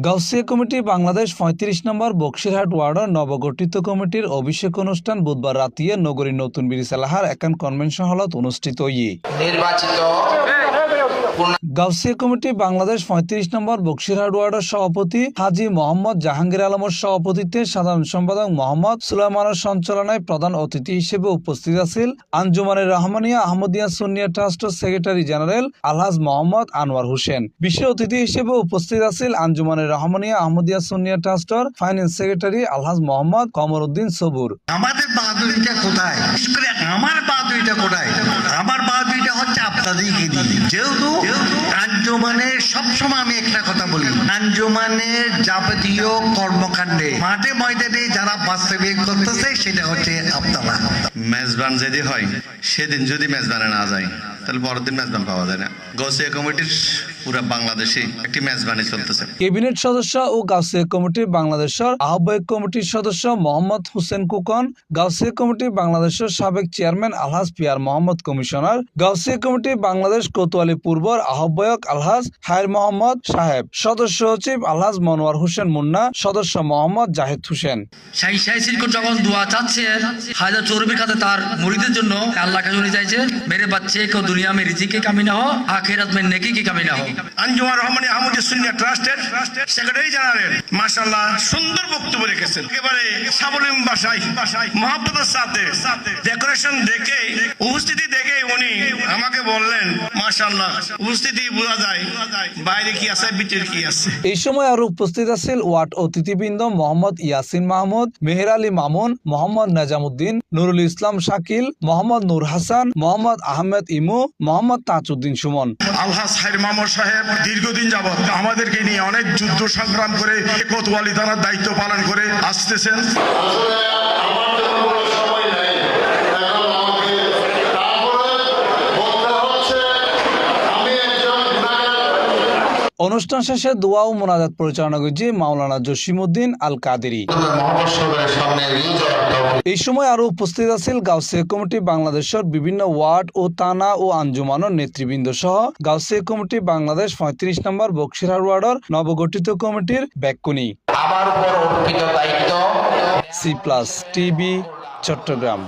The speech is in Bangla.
গাউসিয়া কমিটি বাংলাদেশ ৩৫ নম্বর বক্সিরহাট ওয়ার্ডের নবগঠিত কমিটির অভিষেক অনুষ্ঠান বুধবার রাতিয়ে নগরীর নতুন ব্রিজ এলাকার একান কনভেনশন হলত অনুষ্ঠিত নির্বাচিত গাউসিয়া কমিটি বাংলাদেশ ৩৫ নম্বর বক্সিরহাট ওয়ার্ডের সভাপতি হাজী মোহাম্মদ জাহাঙ্গীর আলমের সভাপতিত্বে সাধারণ সম্পাদক মোহাম্মদ সুলাইমানের সঞ্চালনায় প্রধান অতিথি হিসেবে উপস্থিত আছেন আঞ্জুমানে রহমানিয়া আহমদিয়া সুন্নিয়া ট্রাস্টের সেক্রেটারি জেনারেল আলহাজ মোহাম্মদ আনোয়ার হোসেন। বিশেষ অতিথি হিসেবে উপস্থিত আছেন আঞ্জুমানে রহমানিয়া আহমদিয়া সুন্নিয়া ট্রাস্টের ফাইন্যান্স সেক্রেটারি আলহাজ মোহাম্মদ কমরউদ্দিন সবুর। আমাদের বাহাদুরিটা কোথায়? আমার বাহাদুরিটা কোথায়? আমার বাহাদুরিটা হচ্ছে আপনাদেরকে দিয়ে। যেহেতু আঞ্জুমানের সবসময় আমি একটা কথা বলি, আঞ্জুমানের যাবতীয় কর্মকাণ্ডে মাঠে ময়দানে যারা বাস্তবায়ন করতেছে সেটা হচ্ছে আপনারা। মেজবান যদি হয় সেদিন যদি মেজবানে না যায় তাহলে পরের দিন মেজবান পাওয়া যায় না। গাউসিয়া কমিটির পুরো বাংলাদেশে একটি মেজবানি চলতেছে। ক্যাবিনেট সদস্য ও গাউসিয়া কমিটি বাংলাদেশের আহ্বায়ক কমিটির সদস্য মোহাম্মদ হোসেন কুকন, গাউসিয়া কমিটি বাংলাদেশের সাবেক chairman Alhaj Peer Mohammad commissioner, Gausia committee Bangladesh Kotwali পূর্বর আহ্বায়ক আলহাজ হায়র মোহাম্মদ সাহেব, সদস্য সচিব আলহাজ মনোয়ার হোসেন মুন্না, সদস্য মোহাম্মদ জাহিদ হোসেন। যখন দোয়া চাচ্ছে হায়দার চৌরবির কাছে তার মুরিদের জন্য আল্লাহ কাছে উনি চাইছে মেরে বাচ্চে কো দুনিয়া মে রিজিক কি কামি না हो आखिरत में नेकी की कमी ना हो। আঞ্জুমান রহমানি আহমদিয়া সুন্নিয়া ট্রাস্টের সেক্রেটারি জেনারেল মাশাআল্লাহ সুন্দর বক্তব্য রেখেছেন। একেবারে সাবলীল ভাষায় মহব্বতের সাথে ডেকোরেশন দেখে উপস্থিতি দেখে উনি আমাকে বললেন মাশাআল্লাহ উপস্থিতি বোঝা যায় বাইরে কি আছে ভিতরে কি আছে। এই সময় আরো উপস্থিত আছেন ওয়ার্ড অতিথিবৃন্দ মোহাম্মদ ইয়াসিন মাহমুদ, মেহের আলী মামুন, মোহাম্মদ নাজামুদ্দিন, নুরুল ইসলাম শাকিল, মোহাম্মদ নূর হাসান, মোহাম্মদ আহমেদ ইমু, মোহাম্মদ তাজউদ্দিন সুমন। আলহাজ হায়র মামুন সাহেব দীর্ঘদিন যাবত আমাদেরকে নিয়ে অনেক যুদ্ধ সংগ্রাম করে কোতোয়ালি থানার দায়িত্ব পালন করে আসতেছেন। অনুষ্ঠান শেষে দোয়া ও মোনাজাত পরিচালনা করেছে মাওলানা জসিমউদ্দিন আল কাদেরী। এই সময় আরো উপস্থিত আছেন গাউসিয়া কমিটি বাংলাদেশের বিভিন্ন ওয়ার্ড ও থানা ও আঞ্জুমানের নেতৃবৃন্দ সহ গাউসিয়া কমিটি বাংলাদেশ ৩৫ নম্বর বক্সিরহাট ওয়ার্ডের নবগঠিত কমিটির ব্যাকুনি। আমার উপর অর্পিত দায়িত্ব। সি+ টিভি, চট্টগ্রাম।